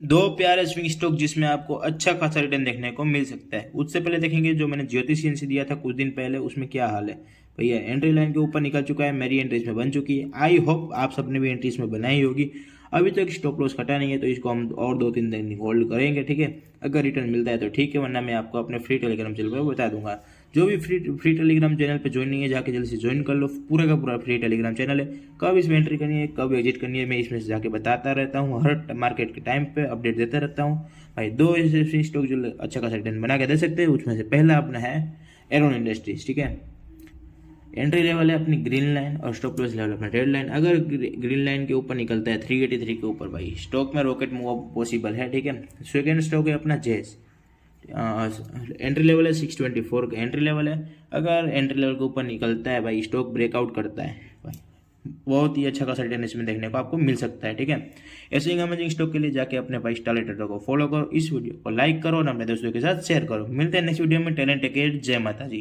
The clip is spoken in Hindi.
दो प्यारे स्विंग स्टॉक जिसमें आपको अच्छा खासा रिटर्न देखने को मिल सकता है। उससे पहले देखेंगे जो मैंने ज्योति सीएनसी दिया था कुछ दिन पहले, उसमें क्या हाल है। भैया एंट्री लाइन के ऊपर निकल चुका है, मेरी एंट्री इसमें बन चुकी है। आई होप आप सबने भी एंट्री इसमें बनाई होगी। अभी तक स्टॉप लॉस कटा नहीं है, तो इसको हम और 2-3 दिन होल्ड करेंगे, ठीक है। अगर रिटर्न मिलता है तो ठीक है, वरना मैं आपको अपने फ्री टेलीग्राम चैनल पर बता दूंगा। जो भी फ्री टेलीग्राम चैनल पे ज्वाइन नहीं है, जाके जल्दी से ज्वाइन कर लो। पूरा का पूरा फ्री टेलीग्राम चैनल है। कब इसमें एंट्री करनी है, कब एग्जिट करनी है, मैं इसमें से जाके बताता रहता हूँ। हर मार्केट के टाइम पे अपडेट देता रहता हूँ भाई। दो ऐसे स्टॉक जो अच्छा खासा रिटर्न बना के दे सकते हैं, उसमें से पहला अपना है एरोन इंडस्ट्रीज, ठीक है। एंट्री लेवल है अपनी ग्रीन लाइन और स्टॉप लॉस लेवल अपना रेड लाइन। अगर ग्रीन लाइन के ऊपर निकलता है 383 के ऊपर, भाई स्टॉक में रॉकेट मूव पॉसिबल है, ठीक है। सेकेंड स्टॉक है अपना जेस। एंट्री लेवल है 624 का एंट्री लेवल है। अगर एंट्री लेवल के ऊपर निकलता है भाई, स्टॉक ब्रेकआउट करता है भाई, बहुत ही अच्छा खासा रिटर्न इसमें देखने को आपको मिल सकता है, ठीक है। ऐसे ही अमेजिंग स्टॉक के लिए जाके अपने भाई स्टार ट्रेडर को फॉलो करो, इस वीडियो को लाइक करो और अपने दोस्तों के साथ शेयर करो। मिलते हैं नेक्स्ट वीडियो में। टैलेंट टेक केयर, जय माता जी।